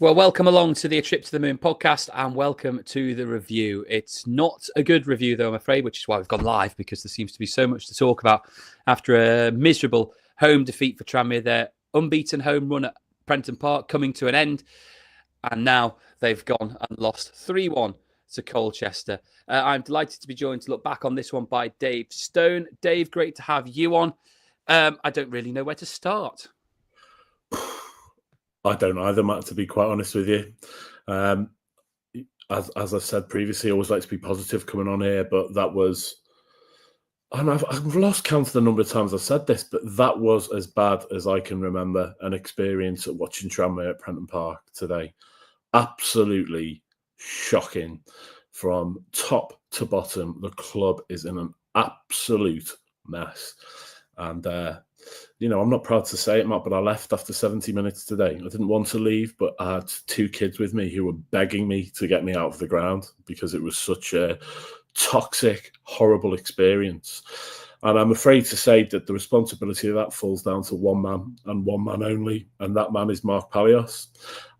Well, welcome along to the A Trip to the Moon podcast and welcome to the review. It's not a good review, though, I'm afraid, which is why we've gone live, because there seems to be so much to talk about after a miserable home defeat for Tranmere. Their unbeaten home run at Prenton Park coming to an end, and now they've gone and lost 3-1 to Colchester. I'm delighted to be joined to look back on this one by Dave Stone. Dave, great to have you on. I don't really know where to start. I don't either, Matt, to be quite honest with you. As I said previously, I always like to be positive coming on here, but that was... And I've lost count of the number of times I've said this, but that was as bad as I can remember an experience at watching Tranmere at Prenton Park today. Absolutely shocking from top to bottom. The club is in an absolute mess. And, I'm not proud to say it, Matt, but I left after 70 minutes today. I didn't want to leave, but I had two kids with me who were begging me to get me out of the ground because it was such a toxic, horrible experience. And I'm afraid to say that the responsibility of that falls down to one man and one man only, and that man is Mark Palios.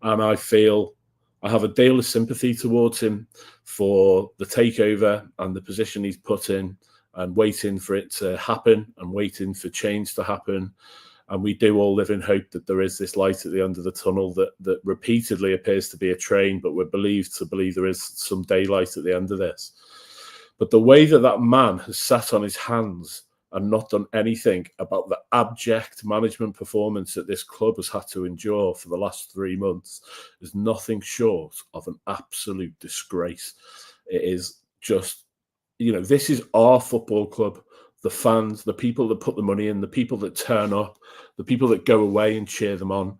And I feel I have a deal of sympathy towards him for the takeover and the position he's put in, and waiting for it to happen and waiting for change to happen. And we do all live in hope that there is this light at the end of the tunnel that repeatedly appears to be a train, but we're believed to believe there is some daylight at the end of this. But the way that man has sat on his hands and not done anything about the abject management performance that this club has had to endure for the last 3 months is nothing short of an absolute disgrace. It is just... this is our football club. The fans, the people that put the money in, the people that turn up, the people that go away and cheer them on.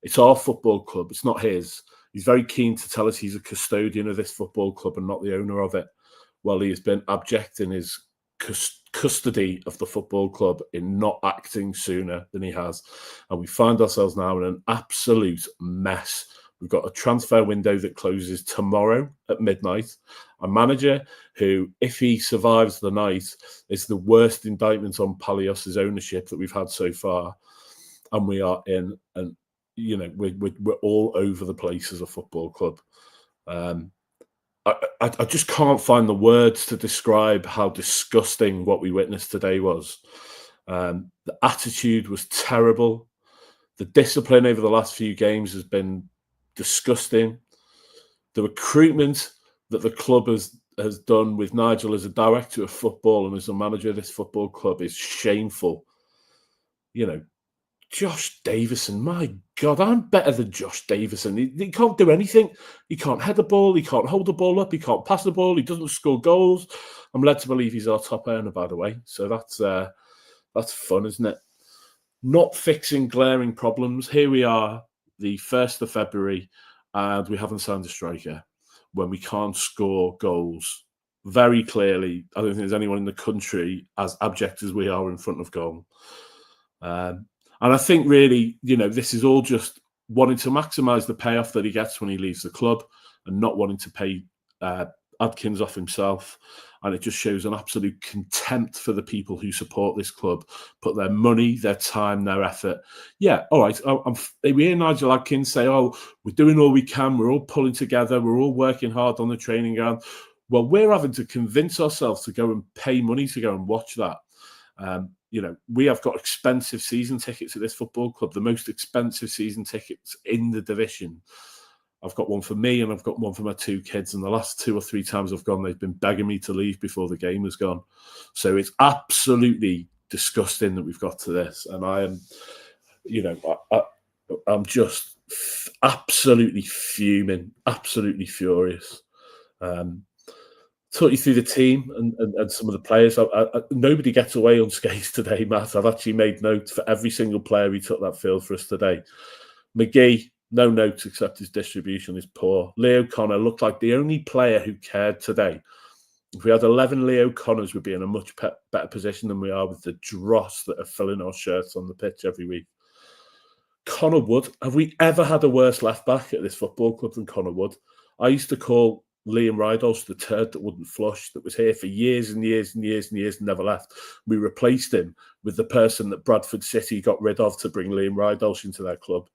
It's our football club. It's not his. He's very keen to tell us he's a custodian of this football club and not the owner of it. Well, he has been abject in his custody of the football club in not acting sooner than he has. And we find ourselves now in an absolute mess. We've got a transfer window that closes tomorrow at midnight. A manager who, if he survives the night, is the worst indictment on Palios' ownership that we've had so far. And we are in, and we're all over the place as a football club. I just can't find the words to describe how disgusting what we witnessed today was. The attitude was terrible. The discipline over the last few games has been disgusting. The recruitment that the club has done with Nigel as a director of football and as a manager of this football club is shameful. Josh Davison, my God, I'm better than Josh Davison. He can't do anything. He can't head the ball. He can't hold the ball up. He can't pass the ball. He doesn't score goals. I'm led to believe he's our top earner, by the way. So that's fun, isn't it? Not fixing glaring problems. Here we are, the 1st of February, and we haven't signed a striker when we can't score goals. Very clearly, I don't think there's anyone in the country as abject as we are in front of goal. And I think really, this is all just wanting to maximise the payoff that he gets when he leaves the club and not wanting to pay Adkins off himself. And it just shows an absolute contempt for the people who support this club, put their money, their time, their effort. Yeah, all right. We hear Nigel Adkins say, oh, we're doing all we can. We're all pulling together. We're all working hard on the training ground. Well, we're having to convince ourselves to go and pay money to go and watch that. We have got expensive season tickets at this football club, the most expensive season tickets in the division. I've got one for me and I've got one for my two kids. And the last 2 or 3 times I've gone, they've been begging me to leave before the game has gone. So it's absolutely disgusting that we've got to this. And I am, I'm just absolutely fuming, absolutely furious. Talk you through the team and some of the players. Nobody gets away unscathed today, Matt. I've actually made notes for every single player who took that field for us today. McGee, no notes except his distribution is poor. Leo Connor looked like the only player who cared today. If we had 11 Leo Connors, we'd be in a much better position than we are with the dross that are filling our shirts on the pitch every week. Connor Wood. Have we ever had a worse left-back at this football club than Connor Wood? I used to call Liam Rydolph, the turd that wouldn't flush, that was here for years and years and years and years and never left. We replaced him with the person that Bradford City got rid of to bring Liam Rydolph into their club.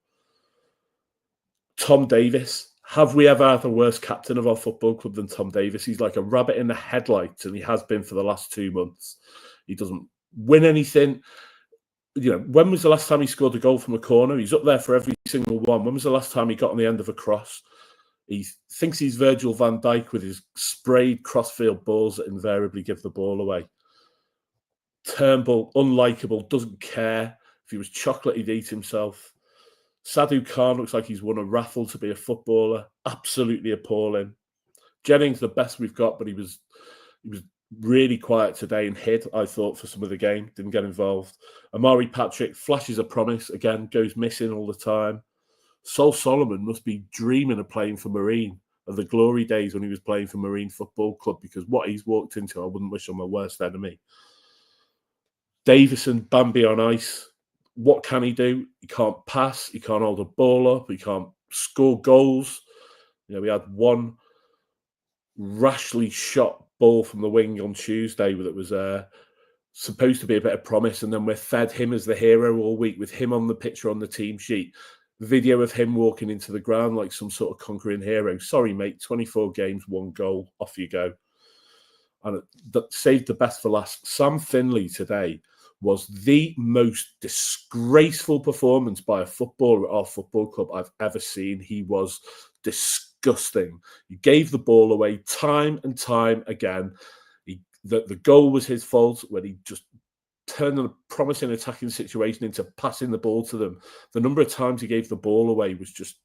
Tom Davis. Have we ever had a worse captain of our football club than Tom Davis? He's like a rabbit in the headlights, and he has been for the last 2 months. He doesn't win anything. When was the last time he scored a goal from a corner? He's up there for every single one. When was the last time he got on the end of a cross? He thinks he's Virgil van Dijk with his sprayed crossfield balls that invariably give the ball away. Turnbull, unlikable, doesn't care. If he was chocolate, he'd eat himself. Sadhu Khan looks like he's won a raffle to be a footballer. Absolutely appalling. Jennings, the best we've got, but he was really quiet today and hid, I thought, for some of the game. Didn't get involved. Amari Patrick flashes a promise. Again, goes missing all the time. Sol Solomon must be dreaming of playing for Marine, of the glory days when he was playing for Marine Football Club, because what he's walked into, I wouldn't wish on my worst enemy. Davison, Bambi on ice. What can he do? He can't pass. He can't hold a ball up. He can't score goals. We had one rashly shot ball from the wing on Tuesday that was supposed to be a bit of promise, and then we're fed him as the hero all week with him on the picture on the team sheet. Video of him walking into the ground like some sort of conquering hero. Sorry, mate, 24 games, 1 goal, off you go. And that saved the best for last. Sam Finley today was the most disgraceful performance by a footballer at our football club I've ever seen. He was disgusting. He gave the ball away time and time again. The goal was his fault when he just turned a promising attacking situation into passing the ball to them. The number of times he gave the ball away was just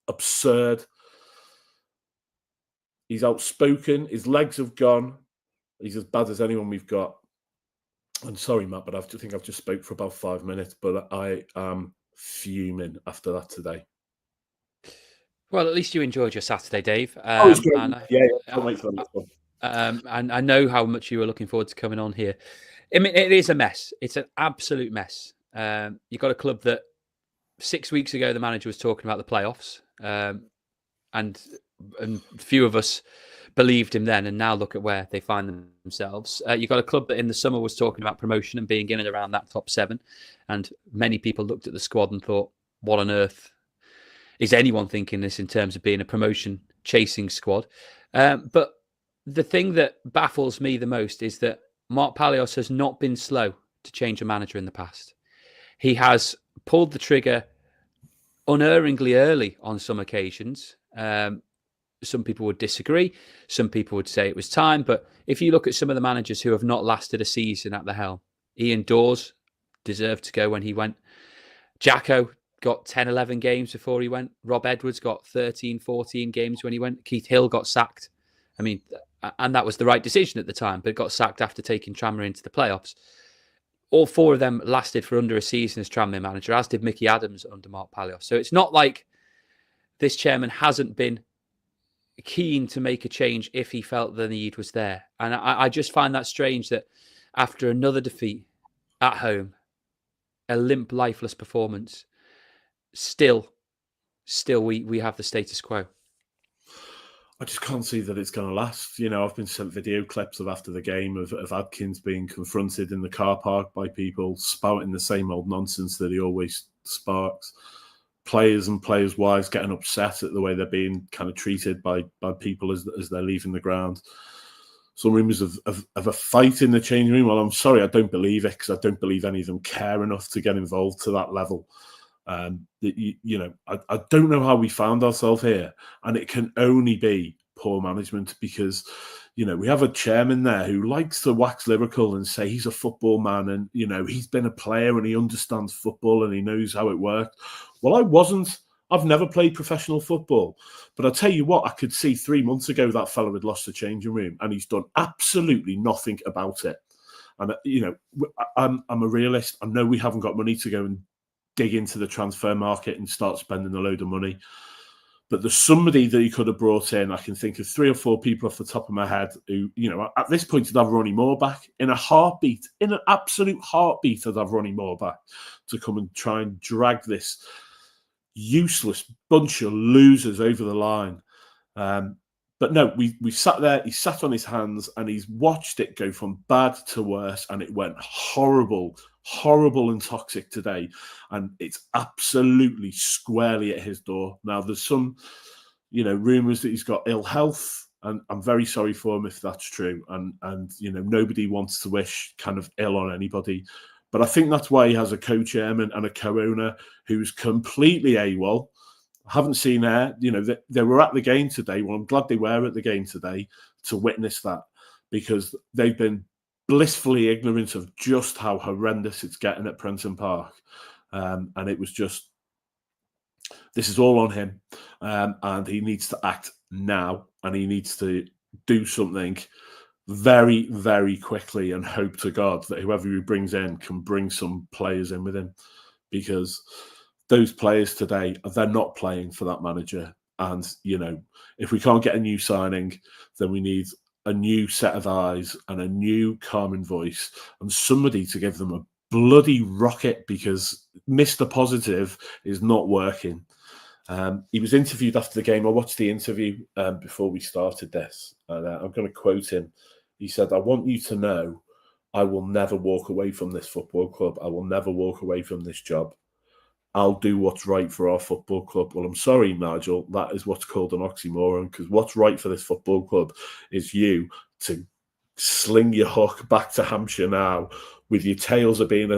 absurd. He's outspoken. His legs have gone. He's as bad as anyone we've got. I'm sorry, Matt, but I think I've just spoke for about 5 minutes, but I am fuming after that today. Well, at least you enjoyed your Saturday, Dave. It's great. Can't wait for that. And I know how much you were looking forward to coming on here. I mean, it is a mess. It's an absolute mess. You've got a club that 6 weeks ago the manager was talking about the playoffs, and few of us believed him then, and now look at where they find themselves. You've got a club that in the summer was talking about promotion and being in and around that top 7, and many people looked at the squad and thought, what on earth is anyone thinking this in terms of being a promotion chasing squad? But the thing that baffles me the most is that Mark Palios has not been slow to change a manager in the past. He has pulled the trigger unerringly early on some occasions. Some people would disagree. Some people would say it was time. But if you look at some of the managers who have not lasted a season at the helm, Ian Dawes deserved to go when he went. Jacko got 10, 11 games before he went. Rob Edwards got 13, 14 games when he went. Keith Hill got sacked. I mean, and that was the right decision at the time, but got sacked after taking Tranmere into the playoffs. All 4 of them lasted for under a season as Tranmere manager, as did Mickey Adams under Mark Palios. So it's not like this chairman hasn't been keen to make a change if he felt the need was there. And I just find that strange that after another defeat at home, a limp, lifeless performance, still we have the status quo. I just can't see that it's going to last. I've been sent video clips of after the game of Adkins being confronted in the car park by people spouting the same old nonsense that he always sparks. Players and players' wives getting upset at the way they're being kind of treated by people as they're leaving the ground. Some rumours of a fight in the changing room. Well, I'm sorry, I don't believe it, because I don't believe any of them care enough to get involved to that level. I don't know how we found ourselves here, and it can only be poor management, because we have a chairman there who likes to wax lyrical and say he's a football man, and he's been a player and he understands football and he knows how it works. Well, I wasn't. I've never played professional football, but I'll tell you what, I could see 3 months ago that fellow had lost the changing room, and he's done absolutely nothing about it. And I'm a realist. I know we haven't got money to go and dig into the transfer market and start spending a load of money. But there's somebody that he could have brought in. I can think of 3 or 4 people off the top of my head who, at this point, I'd have Ronnie Moore back in a heartbeat. In an absolute heartbeat, I'd have Ronnie Moore back to come and try and drag this useless bunch of losers over the line. But no, we sat there, he sat on his hands and he's watched it go from bad to worse, and it went horrible horrible and toxic today, and it's absolutely squarely at his door. Now, there's some, rumours that he's got ill health, and I'm very sorry for him if that's true. And nobody wants to wish kind of ill on anybody. But I think that's why he has a co-chairman and a co-owner who's completely AWOL. I haven't seen her. They were at the game today. Well, I'm glad they were at the game today to witness that, because they've been blissfully ignorant of just how horrendous it's getting at Prenton Park. And it was just, this is all on him. And he needs to act now, and he needs to do something very, very quickly, and hope to God that whoever he brings in can bring some players in with him, because those players today, they're not playing for that manager. And, if we can't get a new signing, then we need a new set of eyes and a new calming voice and somebody to give them a bloody rocket, because Mr. Positive is not working. He was interviewed after the game. I watched the interview before we started this, and I'm going to quote him. He said, "I want you to know I will never walk away from this football club. I will never walk away from this job. I'll do what's right for our football club." Well, I'm sorry, Nigel, that is what's called an oxymoron, because what's right for this football club is you to sling your hook back to Hampshire now with your tales of being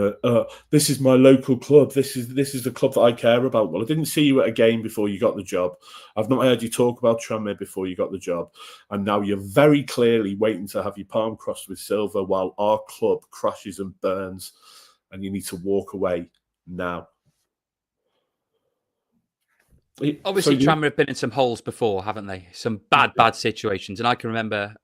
this is my local club. This is the club that I care about. Well, I didn't see you at a game before you got the job. I've not heard you talk about Tranmere before you got the job. And now you're very clearly waiting to have your palm crossed with silver while our club crashes and burns, and you need to walk away now. Obviously, Tranmere have been in some holes before, haven't they? Some bad situations. And I can remember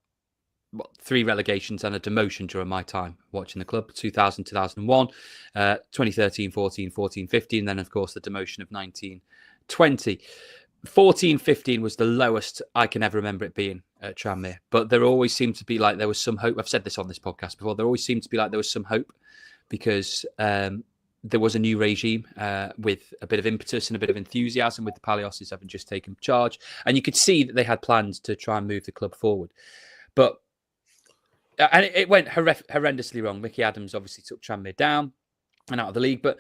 3 relegations and a demotion during my time watching the club: 2000, 2001, 2013, 14, 14, 15. Then, of course, the demotion of 19, 20. 14, 15 was the lowest I can ever remember it being at Tranmere. But there always seemed to be like there was some hope. I've said this on this podcast before. There always seemed to be like there was some hope, because there was a new regime with a bit of impetus and a bit of enthusiasm, with the Palioses having just taken charge. And you could see that they had plans to try and move the club forward. But and it went horrendously wrong. Mickey Adams obviously took Tranmere down and out of the league. But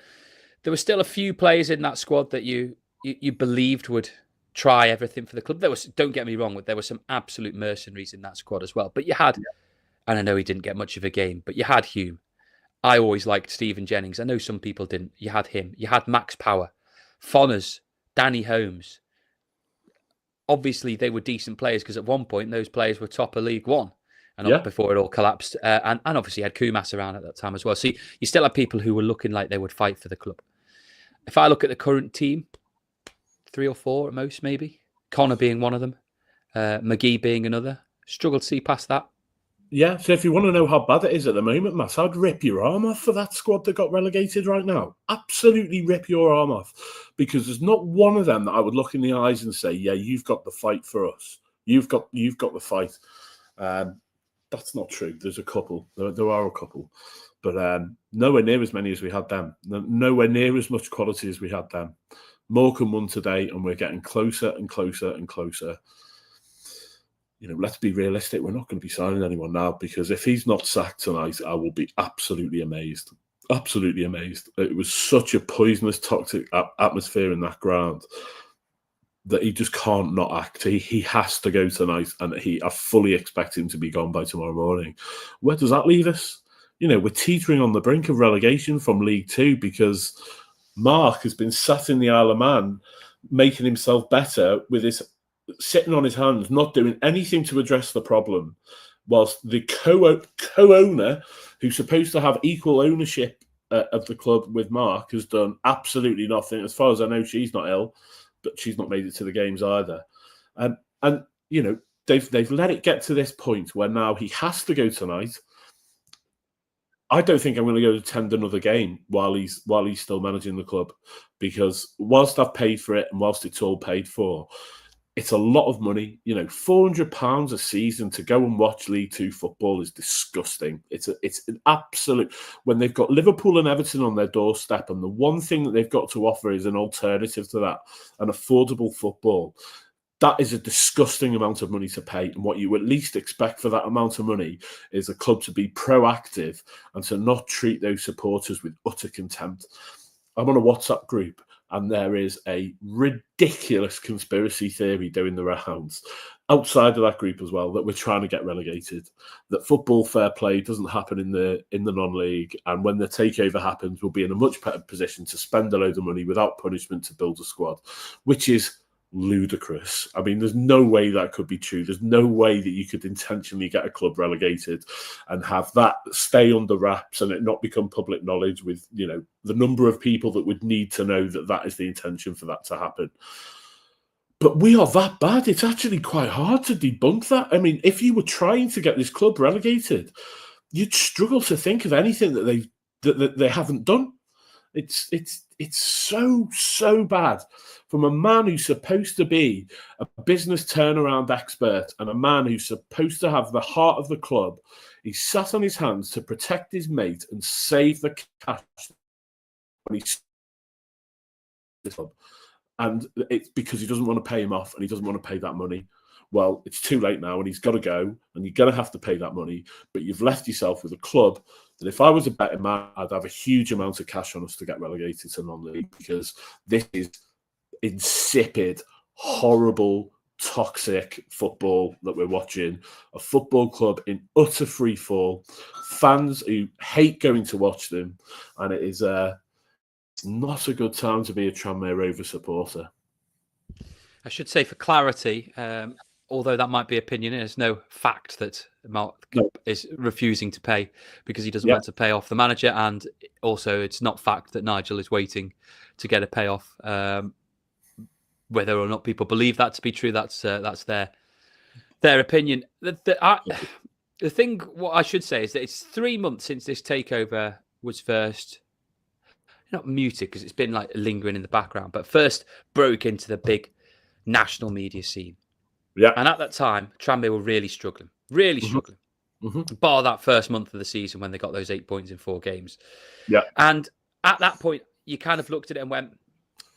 there were still a few players in that squad that you believed would try everything for the club. Don't get me wrong, there were some absolute mercenaries in that squad as well. But you had, and I know he didn't get much of a game, but you had Hume. I always liked Stephen Jennings. I know some people didn't. You had him. You had Max Power, Fonners, Danny Holmes. Obviously, they were decent players, because at one point those players were top of League One, and before it all collapsed. And obviously had Kumas around at that time as well. So you still had people who were looking like they would fight for the club. If I look at the current team, 3 or 4 at most, maybe. Connor being one of them, McGee being another. Struggled to see past that. Yeah, so if you want to know how bad it is at the moment, Matt, I'd rip your arm off for that squad that got relegated right now. Absolutely rip your arm off, because there's not one of them that I would look in the eyes and say, yeah, you've got the fight for us. You've got the fight. That's not true. There's a couple. There are a couple. But nowhere near as many as we had them. Nowhere near as much quality as we had them. Morecambe won today, and we're getting closer and closer and closer. Let's be realistic. We're not going to be signing anyone now, because if he's not sacked tonight, I will be absolutely amazed. Absolutely amazed. It was such a poisonous, toxic atmosphere in that ground that he just can't not act. He has to go tonight, and I fully expect him to be gone by tomorrow morning. Where does that leave us? We're teetering on the brink of relegation from League Two, because Mark has been sat in the Isle of Man making himself better with his sitting on his hands, not doing anything to address the problem, whilst the co-owner, who's supposed to have equal ownership of the club with Mark, has done absolutely nothing. As far as I know, she's not ill, but she's not made it to the games either. And they've let it get to this point where now he has to go tonight. I don't think I'm going to go attend another game while he's still managing the club, because whilst I've paid for it and whilst it's all paid for, it's a lot of money. £400 a season to go and watch League Two football is disgusting. It's an absolute, when they've got Liverpool and Everton on their doorstep, and the one thing that they've got to offer is an alternative to that, an affordable football. that is a disgusting amount of money to pay. And what you at least expect for that amount of money is a club to be proactive and to not treat those supporters with utter contempt. I'm on a WhatsApp group and there is a ridiculous conspiracy theory doing the rounds outside of that group as well, that we're trying to get relegated, that football fair play doesn't happen in the non-league, and when the takeover happens, we'll be in a much better position to spend a load of money without punishment to build a squad, which is ludicrous. I mean, there's no way that could be true. There's no way that you could intentionally get a club relegated and have that stay under wraps and it not become public knowledge with, you know, the number of people that would need to know that that is the intention for that to happen. But we are that bad. It's actually quite hard to debunk that. I mean, if you were trying to get this club relegated, you'd struggle to think of anything that they haven't done. It's so bad from a man who's supposed to be a business turnaround expert and a man who's supposed to have the heart of the club. He sat on his hands to protect his mate and save the cash when he's this club. And it's because he doesn't want to pay him off and he doesn't want to pay that money. Well, it's too late now and he's got to go and you're going to have to pay that money. But you've left yourself with a club that if I was a betting man, I'd have a huge amount of cash on us to get relegated to non-league, because this is insipid, horrible, toxic football that we're watching. A football club in utter free fall, fans who hate going to watch them, and it is it's not a good time to be a Tranmere Rovers supporter. I should say, for clarity, although that might be opinion, there's no fact that Mark is refusing to pay because he doesn't want to pay off the manager, and also it's not fact that Nigel is waiting to get a payoff. Whether or not people believe that to be true, that's their opinion. The thing, what I should say is that it's 3 months since this takeover was first, not muted because it's been like lingering in the background, but first broke into the big national media scene. Yeah. And at that time, Tranmere were really struggling. Bar that first month of the season when they got those 8 points in 4 games. Yeah. And at that point, you kind of looked at it and went,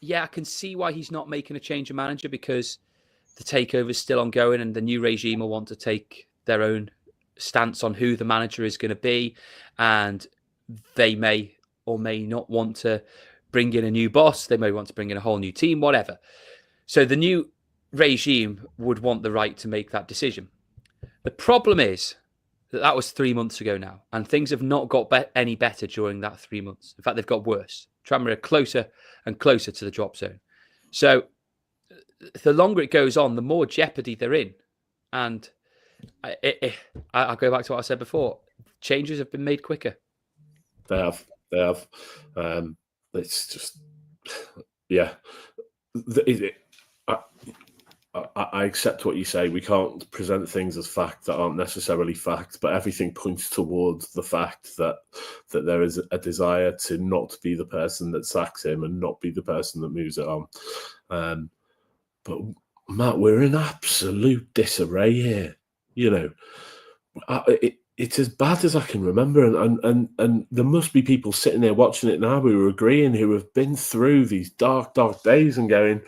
yeah, I can see why he's not making a change of manager, because the takeover is still ongoing and the new regime will want to take their own stance on who the manager is going to be. And they may or may not want to bring in a new boss. They may want to bring in a whole new team, whatever. So the new regime would want the right to make that decision. The problem is that was 3 months ago now, and things have not got any better during that 3 months. In fact, they've got worse. Tranmere are closer and closer to the drop zone. So the longer it goes on, the more jeopardy they're in. And I'll go back to what I said before. Changes have been made quicker. They have. It's just, yeah. I accept what you say. We can't present things as fact that aren't necessarily fact, but everything points towards the fact that there is a desire to not be the person that sacks him and not be the person that moves it on. But Matt, we're in absolute disarray here. You know, it's as bad as I can remember, and there must be people sitting there watching it now who are agreeing, who have been through these dark days and going,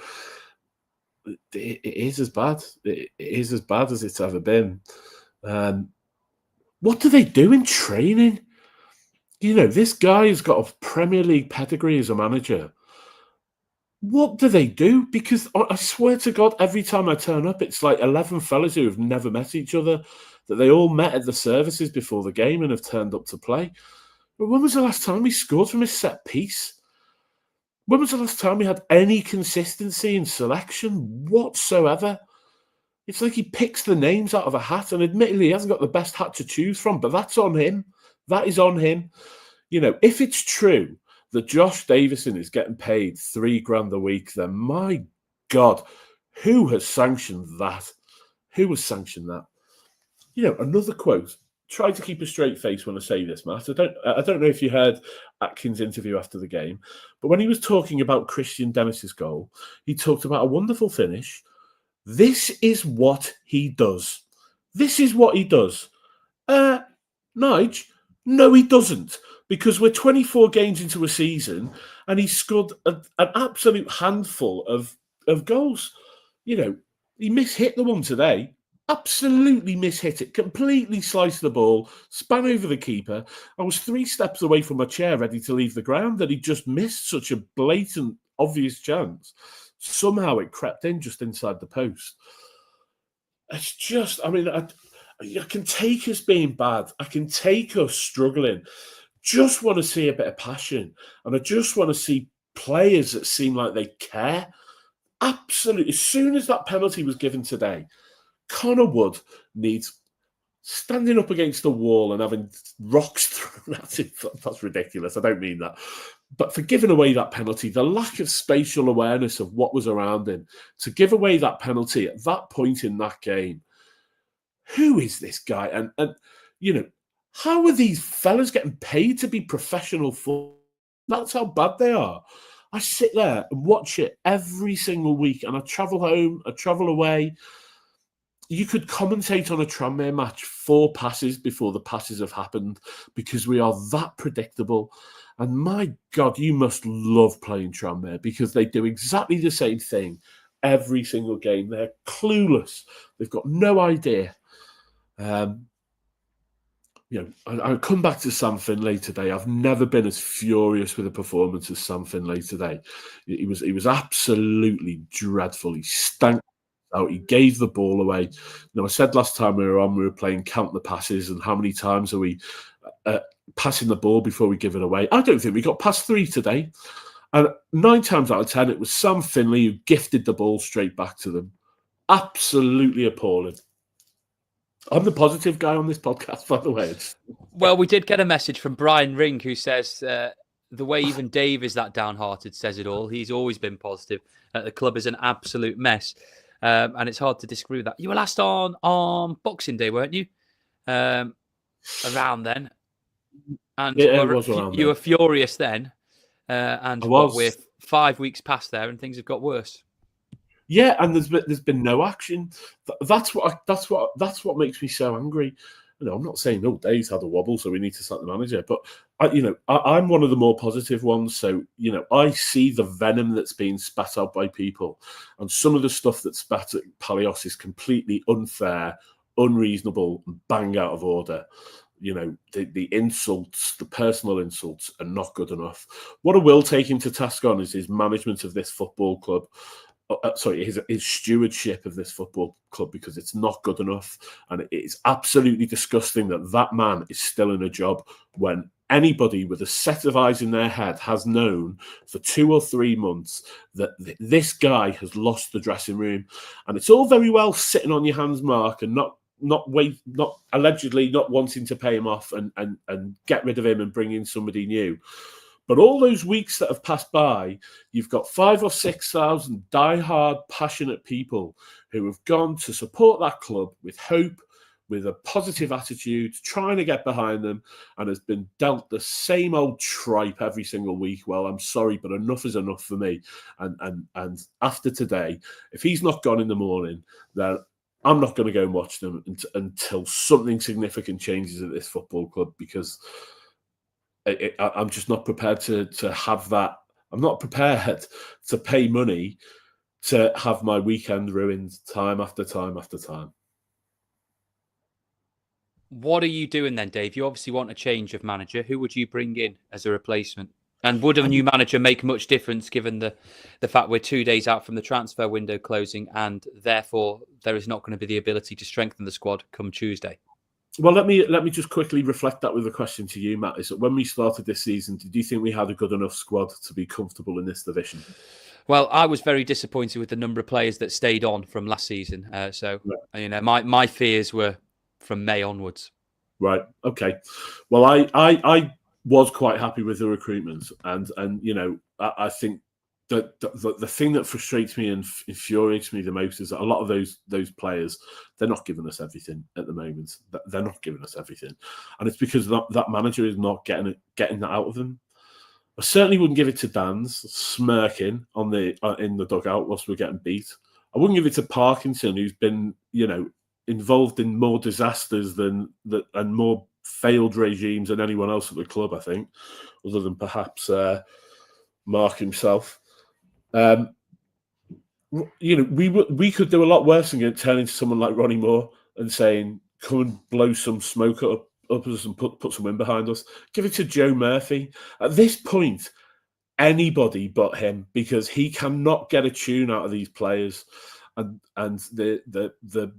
it is as bad. It is as bad as it's ever been. What do they do in training? You know, this guy has got a Premier League pedigree as a manager. What do they do? Because I swear to God, every time I turn up, it's like 11 fellas who have never met each other, that they all met at the services before the game and have turned up to play. But when was the last time he scored from his set piece? When was the last time we had any consistency in selection whatsoever? It's like he picks the names out of a hat, and admittedly, he hasn't got the best hat to choose from, but that's on him. That is on him. You know, if it's true that Josh Davison is getting paid $3,000 a week, then my God, who has sanctioned that? Who has sanctioned that? You know, another quote. Try to keep a straight face when I say this, Matt. I don't know if you heard Atkins' interview after the game, but when he was talking about Christian Dennis's goal, he talked about a wonderful finish. This is what he does. This is what he does. Nige, no, he doesn't, because we're 24 games into a season and he scored an absolute handful of goals. You know, He mishit the one today. Absolutely mishit it. Completely sliced the ball, span over the keeper. I was 3 steps away from my chair, ready to leave the ground, and he just missed such a blatant, obvious chance. Somehow it crept in just inside the post. It's just, I mean, I can take us being bad. I can take us struggling. Just want to see a bit of passion. And I just want to see players that seem like they care. Absolutely. As soon as that penalty was given today, Connor Wood needs standing up against the wall and having rocks thrown at him. That's ridiculous. I don't mean that. But for giving away that penalty, the lack of spatial awareness of what was around him, to give away that penalty at that point in that game, who is this guy? And you know, how are these fellas getting paid to be professional football? That's how bad they are. I sit there and watch it every single week, and I travel home, I travel away. You could commentate on a Tranmere match 4 passes before the passes have happened because we are that predictable. And my God, you must love playing Tranmere because they do exactly the same thing every single game. They're clueless. They've got no idea. I come back to Sam Finlay today. I've never been as furious with a performance as Sam Finlay today. He was absolutely dreadful. He stank out. He gave the ball away. I said last time we were playing count the passes and how many times are we passing the ball before we give it away. I don't think we got past 3 today. And 9 times out of 10, it was Sam Finlay who gifted the ball straight back to them. Absolutely appalling. I'm the positive guy on this podcast, by the way. Well, we did get a message from Brian Ring who says the way even Dave is that downhearted says it all. He's always been positive. The club is an absolute mess. And it's hard to disagree with that. You were last on Boxing Day, weren't you? Around then. And it was around you were furious then. And we're 5 weeks past there and things have got worse. Yeah, and there's been no action. That's what makes me so angry. I'm not saying Dave's had a wobble, so we need to sack the manager. But I'm one of the more positive ones. So I see the venom that's being spat out by people, and some of the stuff that's spat at Palios is completely unfair, unreasonable, and bang out of order. The insults, the personal insults, are not good enough. What I will take him to task on is his management of this football club. His stewardship of this football club, because it's not good enough, and it is absolutely disgusting that man is still in a job when anybody with a set of eyes in their head has known for 2 or 3 months that this guy has lost the dressing room. And it's all very well sitting on your hands, Mark, and not allegedly not wanting to pay him off and get rid of him and bring in somebody new. But all those weeks that have passed by, you've got 5,000 or 6,000 diehard, passionate people who have gone to support that club with hope, with a positive attitude, trying to get behind them, and has been dealt the same old tripe every single week. Well, I'm sorry, but enough is enough for me. And after today, if he's not gone in the morning, then I'm not going to go and watch them until something significant changes at this football club, because I'm just not prepared to have that. I'm not prepared to pay money to have my weekend ruined time after time after time. What are you doing then, Dave? You obviously want a change of manager. Who would you bring in as a replacement? And would a new manager make much difference given the fact we're 2 days out from the transfer window closing, and therefore there is not going to be the ability to strengthen the squad come Tuesday? Well, let me just quickly reflect that with a question to you, Matt. Is that when we started this season, did you think we had a good enough squad to be comfortable in this division? Well, I was very disappointed with the number of players that stayed on from last season. My fears were from May onwards. Right. Okay. Well, I was quite happy with the recruitment, and I think the thing that frustrates me and infuriates me the most is that a lot of those players, they're not giving us everything at the moment. They're not giving us everything, and it's because that manager is not getting that out of them. I certainly wouldn't give it to Dan's smirking in the dugout whilst we're getting beat. I wouldn't give it to Parkinson, who's been involved in more disasters and more failed regimes than anyone else at the club, I think, other than perhaps Mark himself. we could do a lot worse than turning to someone like Ronnie Moore and saying, "Come and blow some smoke up us and put some wind behind us." Give it to Joe Murphy. At this point, anybody but him, because he cannot get a tune out of these players, and the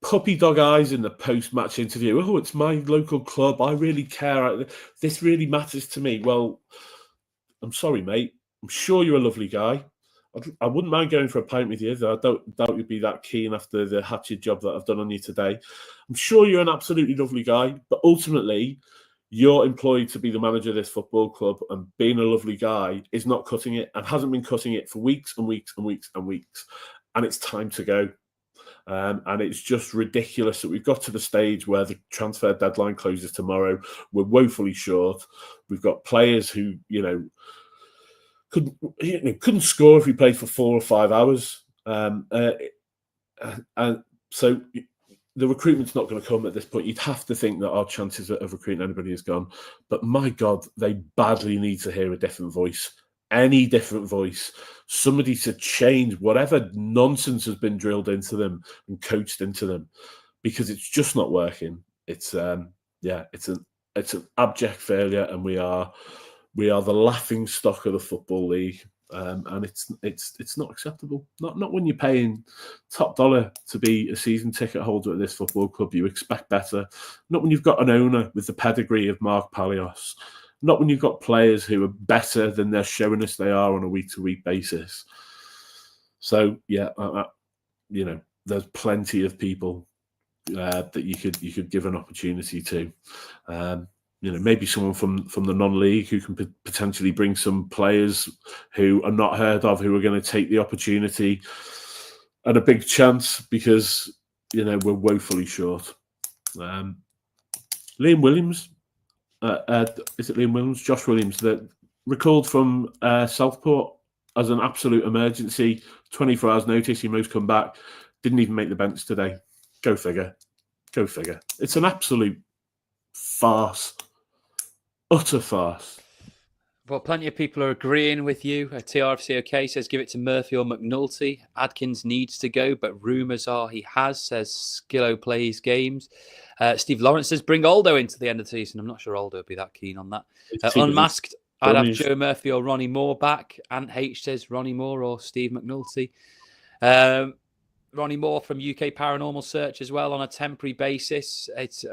puppy dog eyes in the post-match interview. Oh, it's my local club. I really care. This really matters to me. Well, I'm sorry, mate. I'm sure you're a lovely guy. I wouldn't mind going for a pint with you. I don't doubt you'd be that keen after the hatchet job that I've done on you today. I'm sure you're an absolutely lovely guy, but ultimately, you're employed to be the manager of this football club, and being a lovely guy is not cutting it and hasn't been cutting it for weeks and weeks and weeks and weeks. And it's time to go. And it's just ridiculous that we've got to the stage where the transfer deadline closes tomorrow. We're woefully short. We've got players who, couldn't score if we played for 4 or 5 hours. And so the recruitment's not going to come at this point. You'd have to think that our chances of recruiting anybody is gone. But my God, they badly need to hear a different voice. Any different voice. Somebody to change whatever nonsense has been drilled into them and coached into them, because it's just not working. It's an abject failure, and we are the laughing stock of the Football League. And it's not acceptable. Not when you're paying top dollar to be a season ticket holder at this football club. You expect better. Not when you've got an owner with the pedigree of Mark Palios. Not when you've got players who are better than they're showing us they are on a week-to-week basis. So there's plenty of people that you could give an opportunity to. Maybe someone from the non-league who can potentially bring some players who are not heard of, who are going to take the opportunity and a big chance, because we're woefully short. Liam Williams, is it Liam Williams? Josh Williams, that recalled from Southport as an absolute emergency. 24 hours notice, he must come back. Didn't even make the bench today. Go figure. It's an absolute farce. Utter farce. Well, plenty of people are agreeing with you. TRFC OK says give it to Murphy or McNulty. Adkins needs to go, but rumours are he has, says Skillo plays games. Steve Lawrence says bring Aldo into the end of the season. I'm not sure Aldo would be that keen on that. Unmasked, I'd have Joe Murphy or Ronnie Moore back. Ant H says Ronnie Moore or Steve McNulty. Ronnie Moore from UK Paranormal Search as well on a temporary basis. It's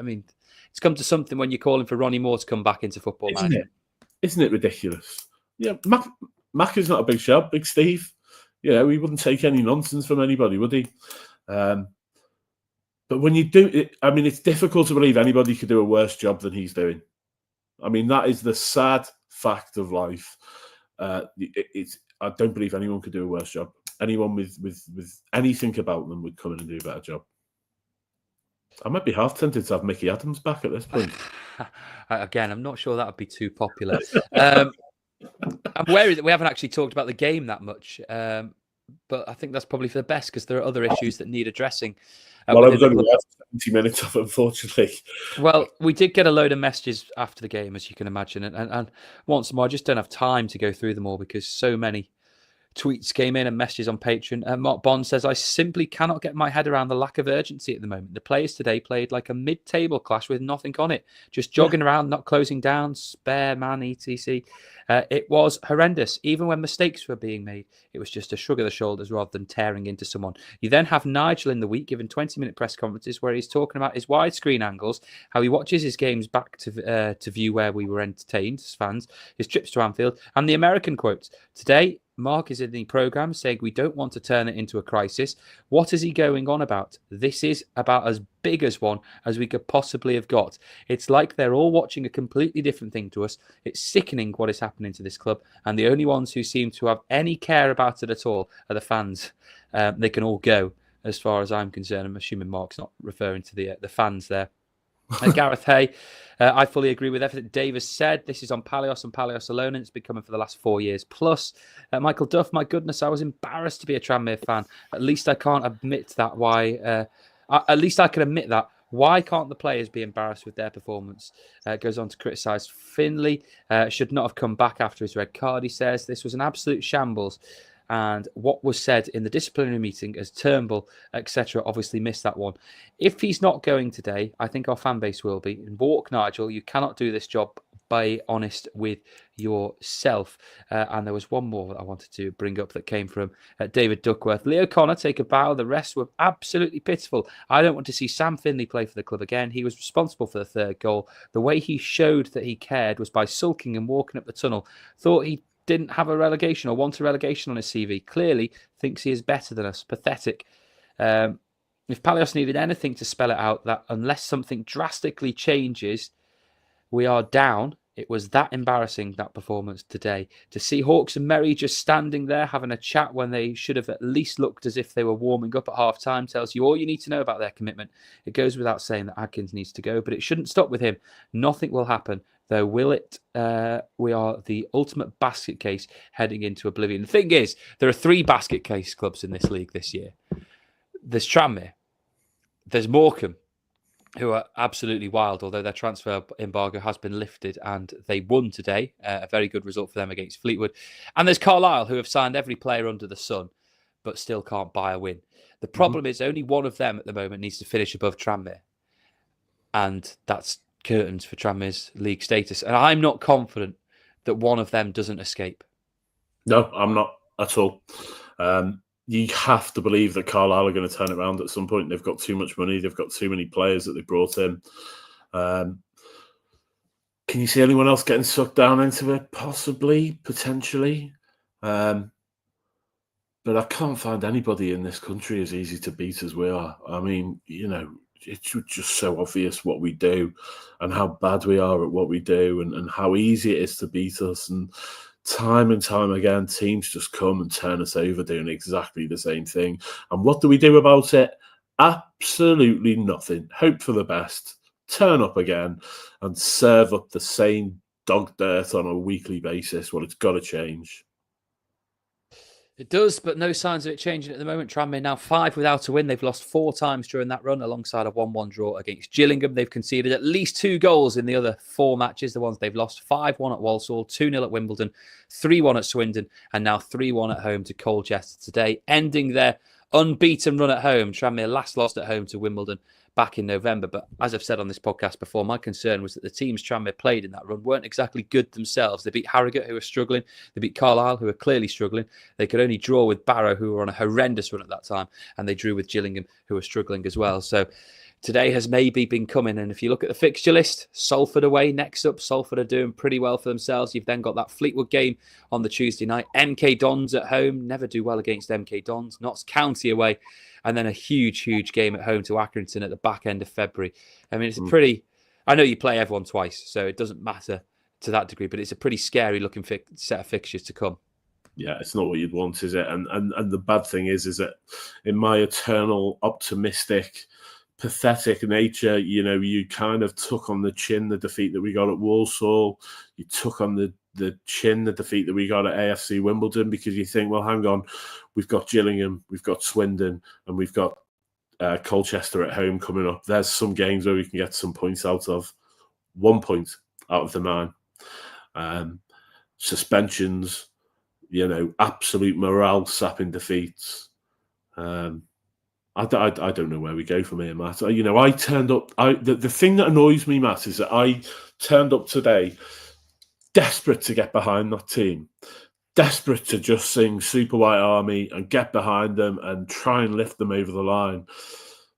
come to something when you're calling for Ronnie Moore to come back into football management. Isn't it ridiculous? Yeah, Mac is not a big shot, Big Steve. He wouldn't take any nonsense from anybody, would he? But when you do it, it's difficult to believe anybody could do a worse job than he's doing. That is the sad fact of life. I don't believe anyone could do a worse job. Anyone with anything about them would come in and do a better job. I might be half tempted to have Mickey Adams back at this point. Again, I'm not sure that would be too popular. I'm wary that we haven't actually talked about the game that much, but I think that's probably for the best, because there are other issues that need addressing. Well, I was only there for 70 minutes of, unfortunately. Well, we did get a load of messages after the game, as you can imagine, and once more, I just don't have time to go through them all because so many tweets came in and messages on Patreon. Mark Bond says, I simply cannot get my head around the lack of urgency at the moment. The players today played like a mid-table clash with nothing on it. Just jogging around, not closing down, spare man, etc. It was horrendous. Even when mistakes were being made, it was just a shrug of the shoulders rather than tearing into someone. You then have Nigel in the week giving 20-minute press conferences where he's talking about his widescreen angles, how he watches his games back to view where we were entertained as fans, his trips to Anfield, and the American quotes. Today, Mark is in the programme saying we don't want to turn it into a crisis. What is he going on about? This is about as big as one as we could possibly have got. It's like they're all watching a completely different thing to us. It's sickening what is happening to this club, and the only ones who seem to have any care about it at all are the fans. They can all go, as far as I'm concerned. I'm assuming Mark's not referring to the fans there. Gareth Hay, I fully agree with everything Dave has said. This is on Palios and Palios alone, and it's been coming for the last 4 years plus. Michael Duff, my goodness, I was embarrassed to be a Tranmere fan. At least I can't admit that. At least I can admit that. Why can't the players be embarrassed with their performance? Goes on to criticise Finlay. Should not have come back after his red card, he says. This was an absolute shambles. and what was said in the disciplinary meeting as Turnbull, etc., obviously missed that one. If he's not going today, I think our fan base will be. And walk, Nigel, you cannot do this job. Be honest with yourself. And there was one more that I wanted to bring up that came from David Duckworth. Leo Connor, take a bow. The rest were absolutely pitiful. I don't want to see Sam Finley play for the club again. He was responsible for the third goal. The way he showed that he cared was by sulking and walking up the tunnel. Thought he didn't have a relegation or want a relegation on his CV. Clearly thinks he is better than us. Pathetic. If Palios needed anything to spell it out, that unless something drastically changes, we are down. It was that embarrassing, that performance today. To see Hawks and Merry just standing there having a chat when they should have at least looked as if they were warming up at half-time tells you all you need to know about their commitment. It goes without saying that Adkins needs to go, but it shouldn't stop with him. Nothing will happen, though, will it? We are the ultimate basket case heading into oblivion. The thing is, there are 3 basket case clubs in this league this year. There's Tranmere. There's Morecambe, who are absolutely wild, although their transfer embargo has been lifted and they won today. A very good result for them against Fleetwood. And there's Carlisle, who have signed every player under the sun, but still can't buy a win. The problem is only one of them at the moment needs to finish above Tranmere. And that's curtains for Tranmere's league status. And I'm not confident that one of them doesn't escape. No, I'm not at all. You have to believe that Carlisle are going to turn it around at some point. They've got too much money. They've got too many players that they brought in. Can you see anyone else getting sucked down into it? Possibly, potentially. But I can't find anybody in this country as easy to beat as we are. I mean, it's just so obvious what we do and how bad we are at what we do and how easy it is to beat us. And time again, teams just come and turn us over doing exactly the same thing. And what do we do about it? Absolutely nothing. Hope for the best. Turn up again and serve up the same dog dirt on a weekly basis. Well, it's got to change. It does, but no signs of it changing at the moment. Tranmere now 5 without a win. They've lost 4 times during that run, alongside a 1-1 draw against Gillingham. They've conceded at least 2 goals in the other 4 matches, the ones they've lost. 5-1 at Walsall, 2-0 at Wimbledon, 3-1 at Swindon, and now 3-1 at home to Colchester today, ending their unbeaten run at home. Tranmere last lost at home to Wimbledon back in November. But as I've said on this podcast before, my concern was that the teams Tranmere played in that run weren't exactly good themselves. They beat Harrogate, who were struggling. They beat Carlisle, who were clearly struggling. They could only draw with Barrow, who were on a horrendous run at that time. And they drew with Gillingham, who were struggling as well. So today has maybe been coming. And if you look at the fixture list, Salford away next up. Salford are doing pretty well for themselves. You've then got that Fleetwood game on the Tuesday night. MK Dons at home. Never do well against MK Dons. Notts County away. And then a huge game at home to Accrington at the back end of February. I mean, it's a pretty... I know you play everyone twice, so it doesn't matter to that degree, but it's a pretty scary looking set of fixtures to come. Yeah, it's not what you'd want, is it? And the bad thing is that in my eternal optimistic, pathetic nature, you kind of took on the chin the defeat that we got at Walsall. You took on the chin the defeat that we got at AFC Wimbledon, because you think, well, hang on, we've got Gillingham, we've got Swindon, and we've got Colchester at home coming up. There's some games where we can get some points out of. 1 point out of the 9. Suspensions, absolute morale sapping defeats. I don't know where we go from here, Matt. I turned up. The thing that annoys me, Matt, is that I turned up today desperate to get behind that team, desperate to just sing Super White Army and get behind them and try and lift them over the line.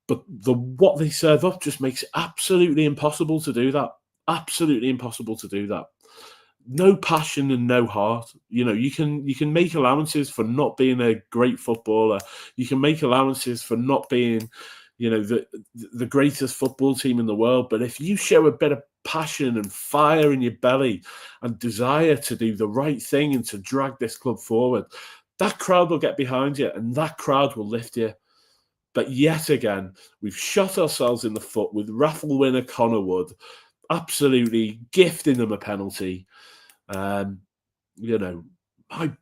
But what they serve up just makes it absolutely impossible to do that. Absolutely impossible to do that. No passion and no heart. You can make allowances for not being a great footballer. You can make allowances for not being, the greatest football team in the world. But if you show a bit of passion and fire in your belly and desire to do the right thing and to drag this club forward, that crowd will get behind you and that crowd will lift you. But yet again, we've shot ourselves in the foot with raffle winner Connor Wood, absolutely gifting them a penalty. My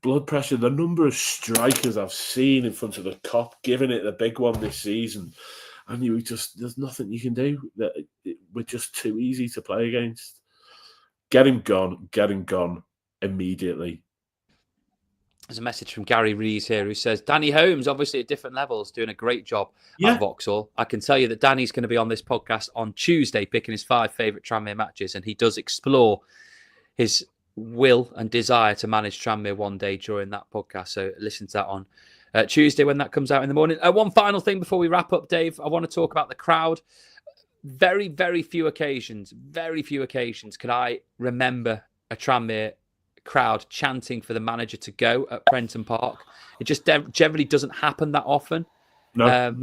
blood pressure, the number of strikers I've seen in front of the Kop, giving it the big one this season, and there's nothing you can do. We're just too easy to play against. Get him gone immediately. There's a message from Gary Rees here who says, Danny Holmes, obviously at different levels, doing a great job Yeah. at Vauxhall. I can tell you that Danny's going to be on this podcast on Tuesday, picking his 5 favourite Tranmere matches, and he does explore his will and desire to manage Tranmere one day during that podcast. So listen to that on Tuesday when that comes out in the morning. One final thing before we wrap up, Dave. I want to talk about the crowd. Very, very few occasions can I remember a Tranmere crowd chanting for the manager to go at Prenton Park. It just generally doesn't happen that often. No.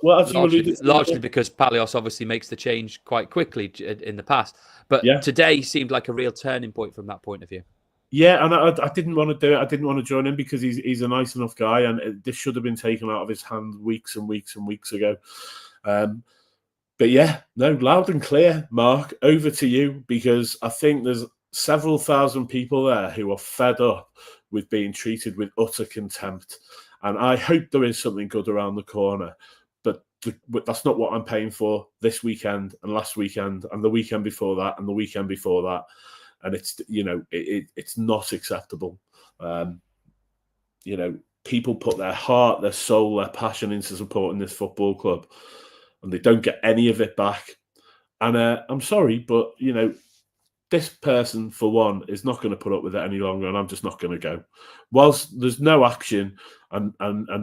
Well, largely because Palios obviously makes the change quite quickly in the past. But today seemed like a real turning point from that point of view. Yeah, and I didn't want to do it. I didn't want to join him because he's a nice enough guy, and this should have been taken out of his hand weeks and weeks and weeks ago. But yeah, no, loud and clear, Mark, over to you, because I think there's several thousand people there who are fed up with being treated with utter contempt. And I hope there is something good around the corner. But that's not what I'm paying for this weekend and last weekend and the weekend before that and the weekend before that. And it's, it's not acceptable. People put their heart, their soul, their passion into supporting this football club, and they don't get any of it back. And I'm sorry, but, this person, for one, is not going to put up with it any longer, and I'm just not going to go. Whilst there's no action and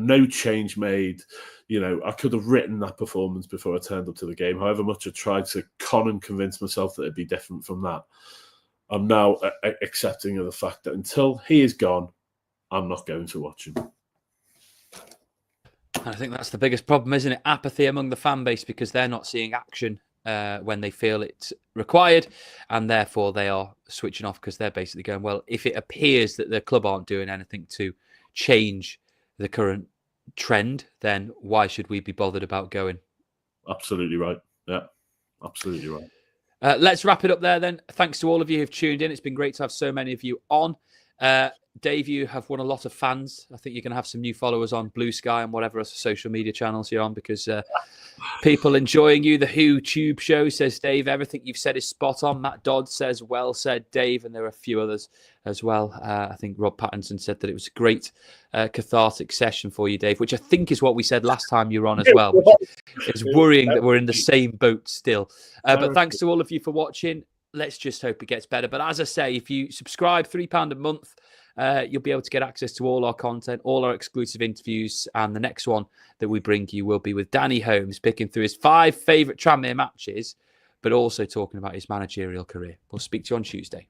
no change made, I could have written that performance before I turned up to the game, however much I tried to con and convince myself that it'd be different from that. I'm now accepting of the fact that until he is gone, I'm not going to watch him. I think that's the biggest problem, isn't it? Apathy among the fan base, because they're not seeing action when they feel it's required, and therefore they are switching off because they're basically going, well, if it appears that the club aren't doing anything to change the current trend, then why should we be bothered about going? Absolutely right. Yeah, absolutely right. Let's wrap it up there then. Thanks to all of you who've tuned in. It's been great to have so many of you on. Dave, you have won a lot of fans. I think you're going to have some new followers on Blue Sky and whatever social media channels you're on, because people enjoying you. The Who Tube Show says, Dave, everything you've said is spot on. Matt Dodd says, well said, Dave. And there are a few others as well. I think Rob Pattinson said that it was a great cathartic session for you, Dave, which I think is what we said last time you were on as well. It's worrying that we're in the same boat still. But thanks to all of you for watching. Let's just hope it gets better. But as I say, if you subscribe £3 a month, you'll be able to get access to all our content, all our exclusive interviews. And the next one that we bring you will be with Danny Holmes, picking through his 5 favourite Tranmere matches, but also talking about his managerial career. We'll speak to you on Tuesday.